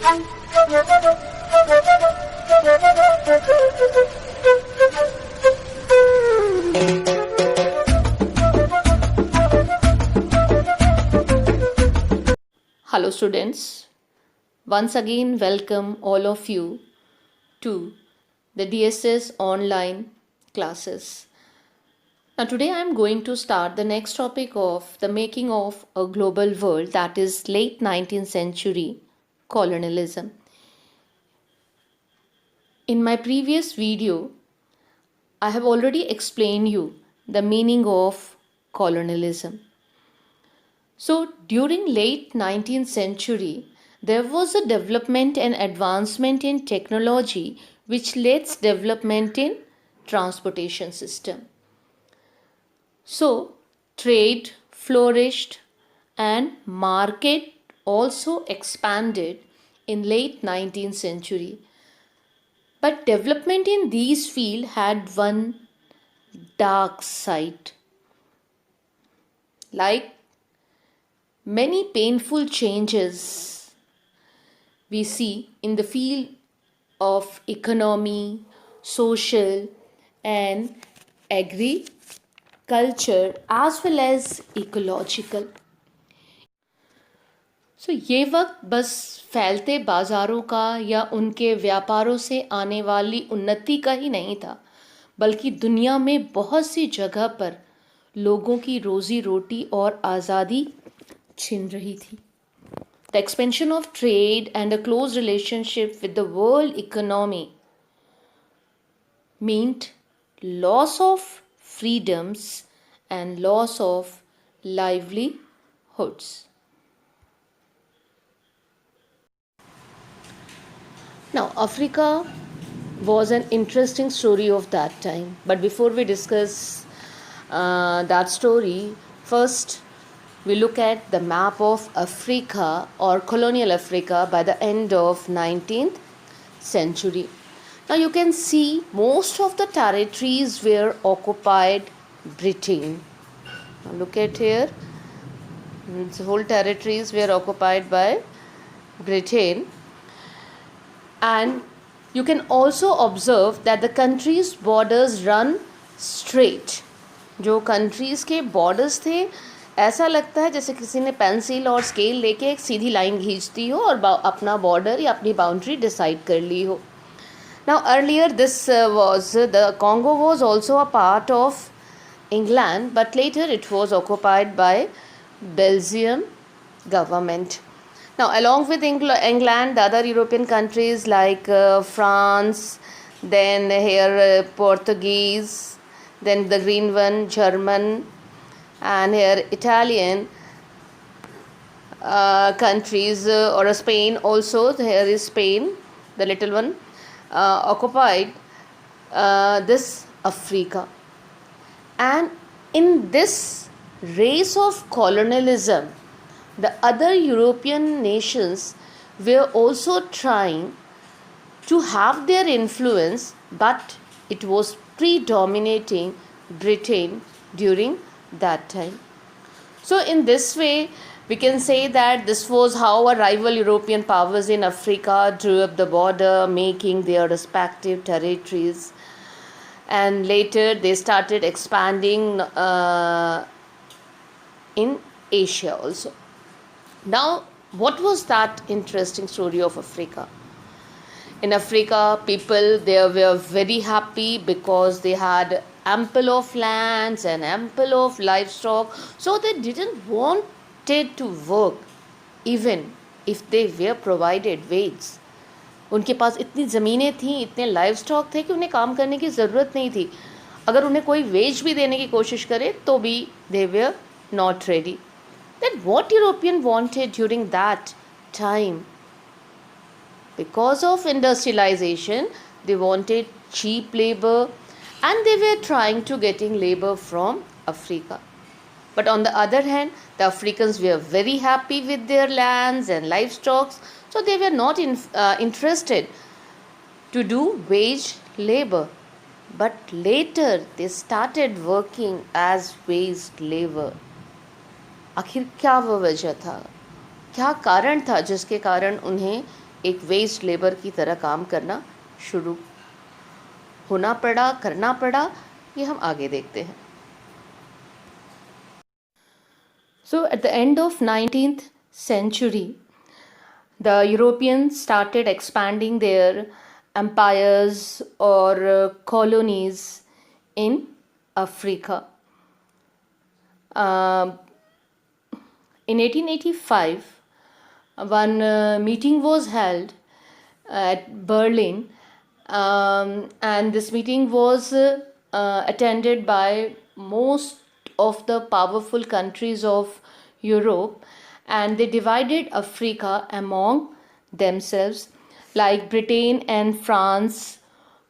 Hello students, once again welcome all of you to the DSS online classes. Now today I am going to start the next topic of the making of a global world, that is late 19th century colonialism. In my previous video, I have already explained you the meaning of colonialism. So during late 19th century, there was a development and advancement in technology which led development in transportation system. So trade flourished and market also expanded in late 19th century. But development in these fields had one dark side. Like many painful changes we see in the field of economy, social and agriculture as well as ecological. ये वक्त बस फैलते बाज़ारों का या उनके व्यापारों से आने वाली उन्नति का ही नहीं था, बल्कि दुनिया में बहुत सी जगह पर लोगों की रोजी रोटी और आज़ादी छिन रही थी. The expansion of trade and a close relationship with the world economy meant loss of freedoms and loss of livelihoods. Now, Africa was an interesting story of that time. But before we discuss that story, first we look at the map of Africa or colonial Africa by the end of 19th century. Now you can see most of the territories were occupied Britain. Now look at here. The whole territories were occupied by Britain. And you can also observe that the country's borders run straight. जो countries के borders थे, ऐसा लगता है जैसे किसी ने pencil और स्केल लेके एक सीधी लाइन खींच दी हो और अपना बॉर्डर या अपनी बाउंड्री डिसाइड कर ली हो. Now earlier this was the Congo was also a part of England, but later it was occupied by Belgium government. Now along with England, the other European countries like France, then here Portuguese, then the green one German, and here Italian countries or Spain also. Here is Spain, the little one, occupied this Africa. And in this race of colonialism, the other European nations were also trying to have their influence, but it was predominating Britain during that time. So in this way, we can say that this was how a rival European powers in Africa drew up the border, making their respective territories. And later they started expanding in Asia also. Now, what was that interesting story of Africa? In Africa, people there were very happy because they had ample of lands and ample of livestock, so they didn't want to work even if they were provided wage. उनके पास इतनी ज़मीनें थी, इतने live stock थे कि उन्हें काम करने की ज़रूरत नहीं थी. अगर उन्हें कोई वेज भी देने की कोशिश करे तो भी they were not ready. Then what European wanted during that time? Because of industrialization, they wanted cheap labor and they were trying to getting labor from Africa. But on the other hand, the Africans were very happy with their lands and livestock, so they were not interested to do wage labor. But later they started working as wage labor. आखिर क्या वो वजह था, क्या कारण था जिसके कारण उन्हें एक वेस्ट लेबर की तरह काम करना शुरू करना पड़ा, ये हम आगे देखते हैं. So at the end of 19th century, the Europeans started expanding their empires or colonies in Africa. Um in 1885, one meeting was held at Berlin, and this meeting was attended by most of the powerful countries of Europe, and they divided Africa among themselves. Like Britain and France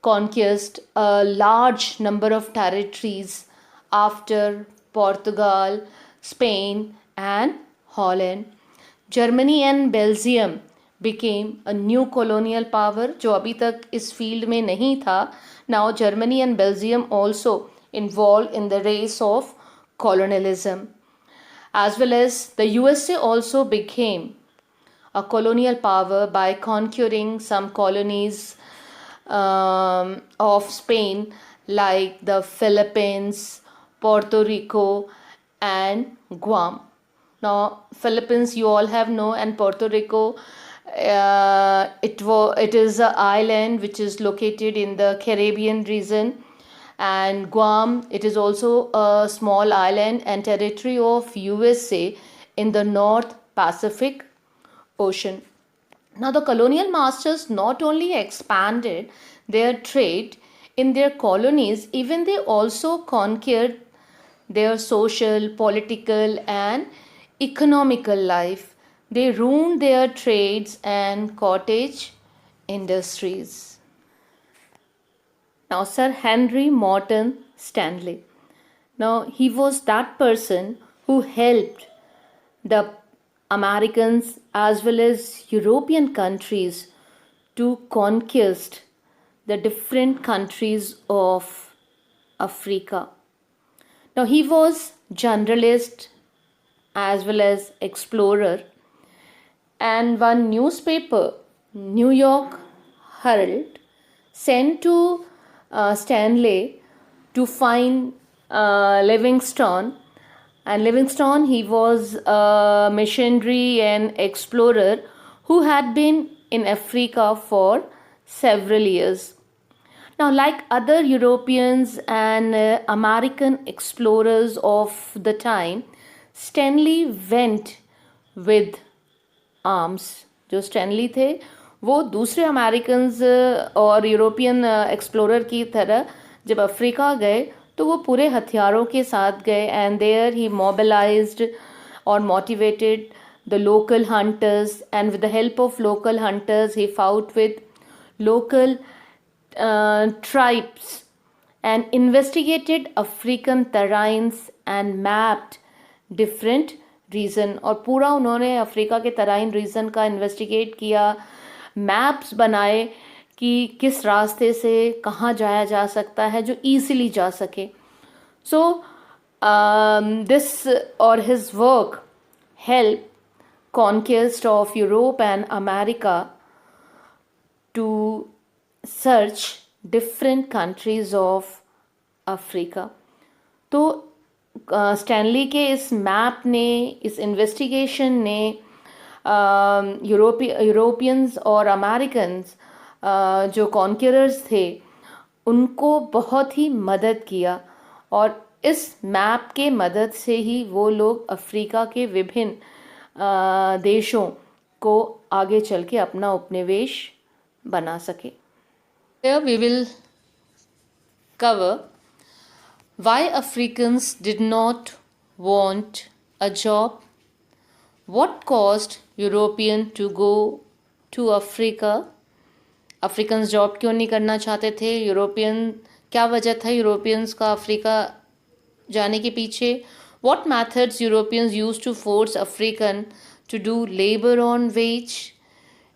conquered a large number of territories after Portugal, Spain, and Holland. Germany and Belgium became a new colonial power जो अभी तक इस field में नहीं था. Now Germany and Belgium also involved in the race of colonialism, as well as the USA also became a colonial power by conquering some colonies of Spain, like the Philippines, Puerto Rico, and Guam. Now, Philippines, you all have know, and Puerto Rico, it is an island which is located in the Caribbean region, and Guam, it is also a small island and territory of USA in the North Pacific Ocean. Now, the colonial masters not only expanded their trade in their colonies, even they also conquered their social, political, and economical life. They ruined their trades and cottage industries. Now, Sir Henry Morton Stanley. Now, he was that person who helped the Americans as well as European countries to conquest the different countries of Africa. Now, he was generalist as well as explorer, and one newspaper, New York Herald, sent to Stanley to find Livingstone. And Livingstone, he was a missionary and explorer who had been in Africa for several years. Now, like other Europeans and American explorers of the time, Stanley went with arms. जो Stanley थे वो दूसरे Americans और European explorer की तरह जब Africa गए तो वो पूरे हथियारों के साथ गए, एंड देयर ही मोबिलाइज्ड और motivated the local hunters, and with the help of local hunters he fought with local tribes and investigated African terrains and mapped different region. और पूरा उन्होंने अफ्रीका के तराइन रीजन का investigate किया, maps बनाए कि किस रास्ते से कहाँ जाया जा सकता है जो ईजिली जा सके. सो दिस और his work help conquest of Europe and America to search different countries of Africa. तो स्टैनली के इस मैप ने, इस इन्वेस्टिगेशन ने यूरोपियंस और अमेरिकन्स जो कॉन्करर्स थे उनको बहुत ही मदद किया, और इस मैप के मदद से ही वो लोग अफ्रीका के विभिन्न देशों को आगे चल के अपना उपनिवेश बना सके. Here we will cover why Africans did not want a job, what caused European to go to Africa. Africans job क्यों नहीं करना चाहते थे, यूरोपियन क्या वजह था यूरोपियंस का अफ्रीका जाने के पीछे. What methods Europeans used to force African to do labor on wage?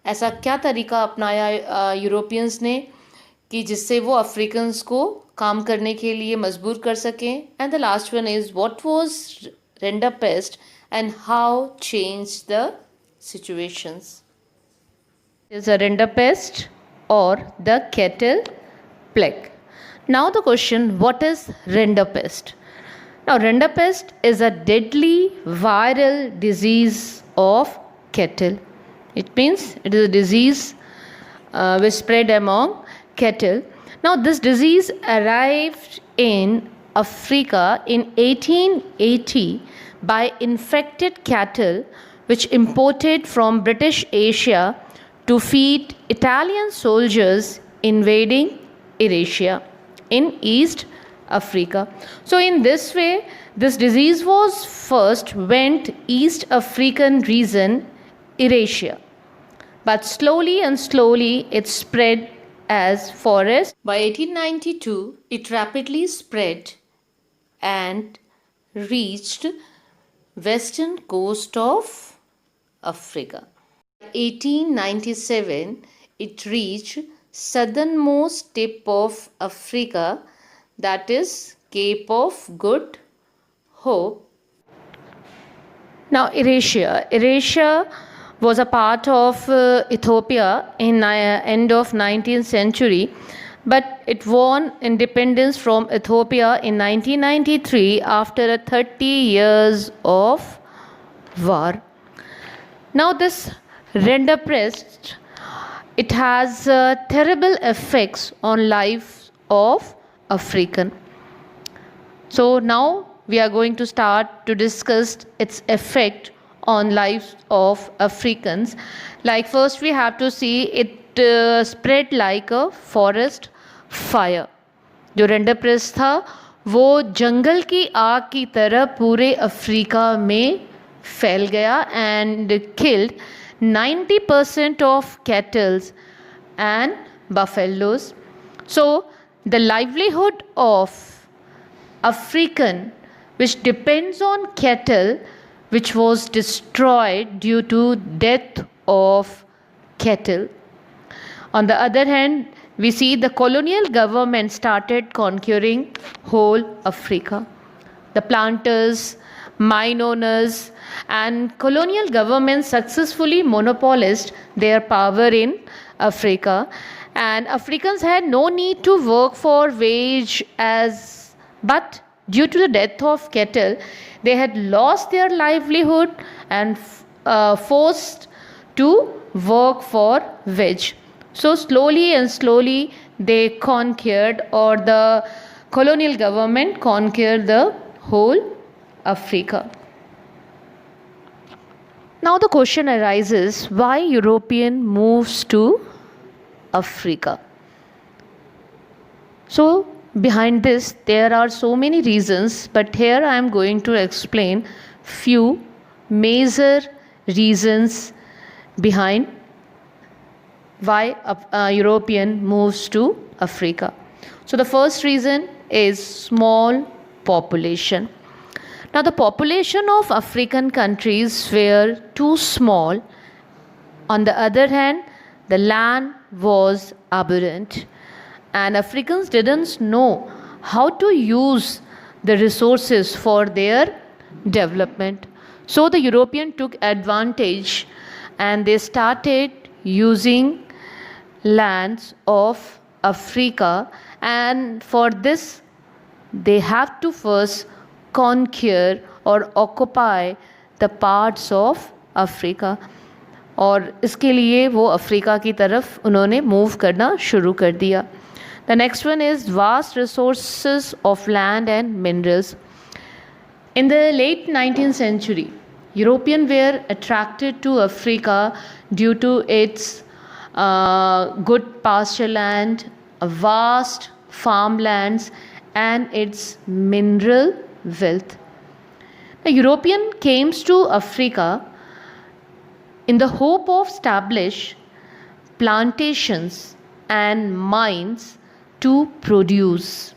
ऐसा क्या तरीका अपनाया यूरोपियंस ने कि जिससे वो अफ्रीकन्स को काम करने के लिए मजबूर कर सकें. And the last one is what was rinderpest and how change the situations. Is a rinderpest or the cattle plague. Now the question, what is rinderpest? Now rinderpest is a deadly viral disease of cattle. It means it is a disease which spread among cattle. Now this disease arrived in Africa in 1880 by infected cattle which imported from British Asia to feed Italian soldiers invading Eurasia in East Africa. So in this way, this disease was first went East African region, Eurasia, but slowly and slowly it spread as forest. By 1892, it rapidly spread and reached western coast of Africa. 1897, it reached southernmost tip of Africa, that is Cape of Good Hope. Now Eurasia was a part of Ethiopia in end of 19th century, but it won independence from Ethiopia in 1993 after a 30 years of war. Now this rinderpest, it has terrible effects on life of African. So now we are going to start to discuss its effect on lives of Africans. Like first we have to see it spread like a forest fire. जो rinderpest था वो जंगल की आग की तरह पूरे Africa में फैल गया and killed 90% of cattle and buffaloes. So the livelihood of African, which depends on cattle, which was destroyed due to death of cattle. On the other hand, we see the colonial government started conquering whole Africa. The planters, mine owners and colonial governments successfully monopolized their power in Africa, and Africans had no need to work for wage but due to the death of cattle they had lost their livelihood and forced to work for wage. So slowly and slowly they conquered, or the colonial government conquered the whole Africa. Now the question arises, why European moves to Africa? So behind this there are so many reasons, but here I am going to explain few major reasons behind why a European moves to Africa. So the first reason is small population. Now the population of African countries were too small. On the other hand, the land was abundant and Africans didn't know how to use the resources for their development. So the European took advantage and they started using lands of Africa, and for this they have to first conquer or occupy the parts of Africa, और इसके लिए वो Africa की तरफ उन्होंने move करना शुरू कर दिया. The next one is vast resources of land and minerals. In the late 19th century, Europeans were attracted to Africa due to its good pasture land, vast farmlands and its mineral wealth. The European came to Africa in the hope of establish plantations and mines to produce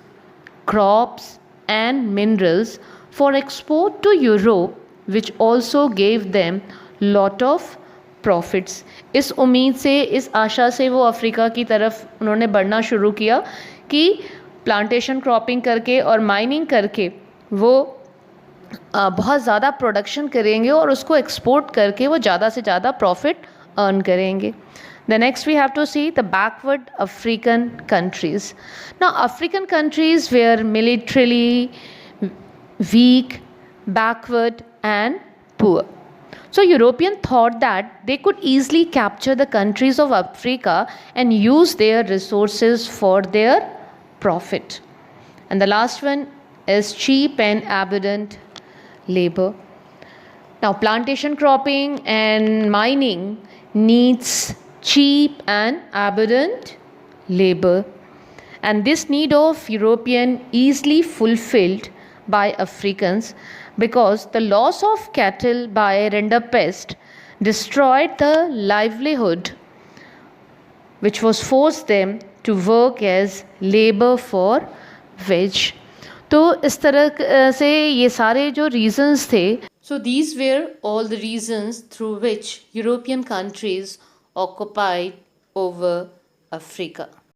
crops and minerals for export to Europe, which also gave them lot of profits. इस उम्मीद से, इस आशा से वो Africa की तरफ उन्होंने बढ़ना शुरू किया कि प्लांटेशन क्रॉपिंग करके और माइनिंग करके वो बहुत ज़्यादा प्रोडक्शन करेंगे और उसको एक्सपोर्ट करके वो ज़्यादा से ज़्यादा प्रॉफिट अर्न करेंगे. The next we have to see the backward African countries. Now, African countries were militarily weak, backward, and poor. So, European thought that they could easily capture the countries of Africa and use their resources for their profit. And the last one is cheap and abundant labor. Now, plantation cropping and mining needs cheap and abundant labor. And this need of European easily fulfilled by Africans because the loss of cattle by rinderpest destroyed the livelihood which was forced them to work as labor for wage. तो इस तरह से ये सारे जो reasons थे. So these were all the reasons through which European countries occupied over Africa.